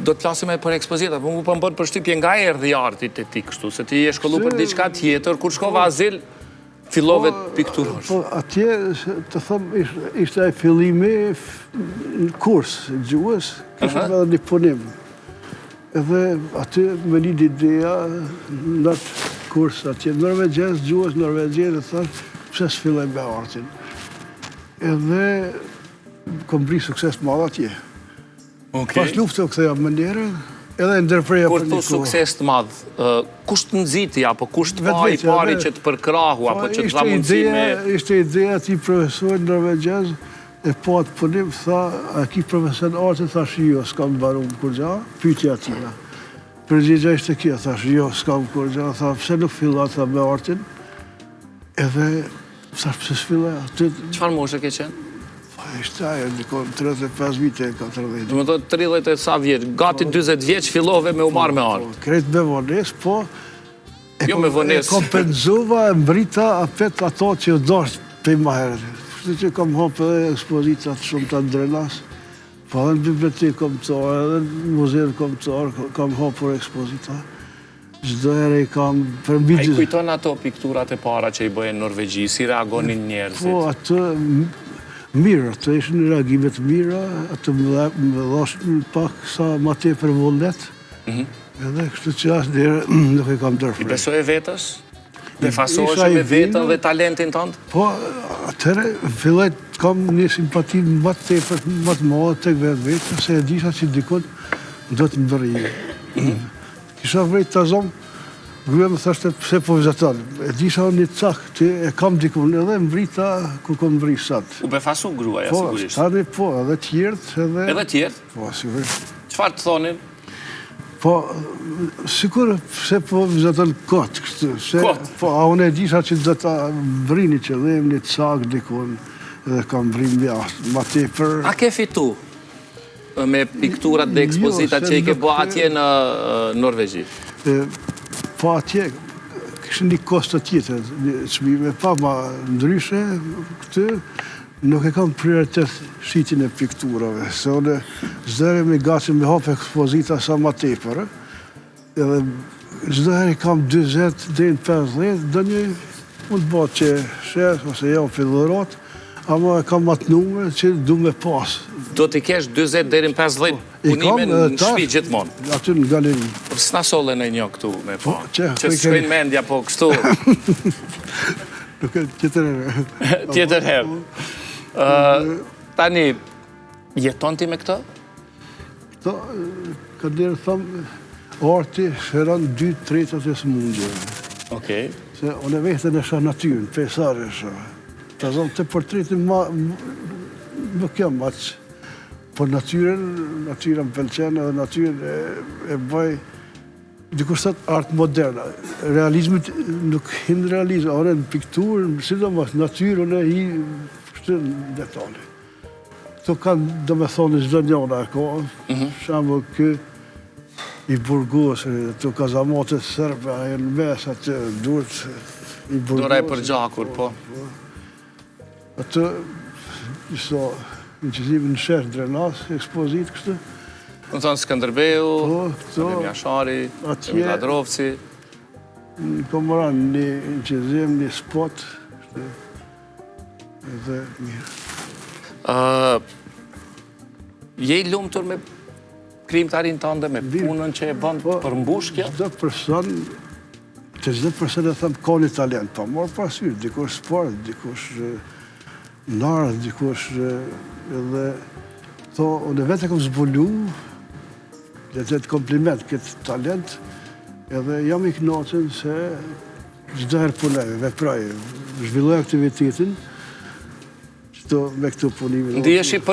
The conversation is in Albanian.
do të flasim edhe për ekspozita, po mu përmbën përshtypje nga erdhi artit e ti kështu, se ti je shkollu për diçka tjetër, kur shkova azil, fillove pikturosh. Po, atje, të thëmë, ishte e fillimi në kurs, gjuhës, kishëm edhe një punim. Edhe aty me një ideja në atë kurs atje, norvegjes, gjuhës norvegjes, dhe thash, pse s'filloj me artin. Edhe kom bri sukses madh atje. Pas luftë o këtheja mënyrë, edhe ndërpreja për një kohë. Kur thu sukses të madh, kush të nëziti, apo kush të pa i pari që të përkrahu, apo që të dha mundësi me... Ishte ideja ti profesor norvegjes, e po atë punim, tha, a ki profesor në artin, thash jo, s'kam baru më kur gja, pyetja atina. Përgjigja ishte kjo, thash jo, s'kam kur gja, tha, pse nuk fillat me artin, edhe, thash, pse s'filla. Çfarë moshe ke qenë? Ishte ajo, nikon 35 vite, 40. Do më thotë 30 e sa vjeç, gati 40 vjeç fillove me u marrë me art. Krejt me vones, po... Jo me vones. E kompenzova, e mbrita apet ato që dosh për ma herët. Kështu që kam hapë edhe ekspozitat shumë të Drenas, po edhe në bibliotekë kombëtare, edhe në muzeën kombëtar, kam hapur ekspozita. Çdo herë i kam përmbi... A i kujton ato pikturat e para që i bëjnë në Norvegji, si reagonin njerëzit? Po, atë... Mirë, ato ishë në reagimet mira, ato më dhashtë pak sa ma te për vullnet, edhe kështu që asë njerë nuk e kam dërfre. I besoj e vetës? Befasohesh me vetën dhe talentin tëndë? Po, atëre, fillaj kam një simpati më të tepër, më të madhe të vetë, se e disha që dikon do të më vërri. Kisha vrejt të zomë, gruja më thashtë pse po vizatar. E disha një cak, e kam dikun edhe më vrita ku kom vri sat. U befasu gruaja, sigurisht? Po, tani po, edhe tjertë. Edhe tjertë? Po, sigurisht. Çfarë të thonin? Po, sikur pse po vizatar kot, kështu. Kot? Po, a unë e disha që do të vri një qëllim, një cak dikun, edhe kam vri ma tepër. A ke fitu me pikturat dhe ekspozitat që i ke bë atje në Norvegji? Po atje, kështë një kosto tjetër, një çmime, pa ma ndryshe, këtë, nuk e kam prioritet shqitin e pikturave, se one zdere me gacin me hap ekspozita sa ma tepër, edhe zdere kam 20 dhe në 50, dhe një mund të bëtë që shes, ose jam fillorat, ama e kam atë numër që du me pas. Do t'i kesh 20 deri në 50 punime në shtëpi gjithmonë? Aty në galeri. S'na solle në një këtu me po? Që që s'kojnë mendja po kështu? Nuk e tjetër herë. Tjetër herë. Tani, jeton ti me këto? Këto, ka njerë thëmë, arti shëran 2/3 e së mundje. Okej. Se unë e vetën e shë natyrën, pesare e shë. Të zonë të portretin nuk jam aqë. Por natyren më pëlqenë edhe natyren e bëj dikur sot art moderna. Realizmit nuk hinë realizm, ore në pikturë, sidomos natyrën e hi kështë në detali. Këto kanë, do me thonë, çdo njëna e kohë. Shambull kë i Burgos, të kazamatet sërbe, a e në mes atë duhet i Burgos. Dora e për gjakur, po. Atë, iso, në qëzimi në shërë Drenas, ekspozit kështë. Në thonë Skënderbeu, Adem Jashari, Emil Ladrovci. Në komoran një qëzim, një spot, edhe mirë. Je i lumtur me krijimtarin tënde, me punën që e bën për mbushkja? Çdo person, çdo person e thëmë ka një talent, pa morë pasyr, dikush sport, dikush narë, dikush edhe to, unë vetë e kom zbulu, dhe të kompliment këtë talent, edhe jam i knaqen se çdo herë punoj, veproj, zhvilloj aktivitetin, me këtu punimin. Ndihesh i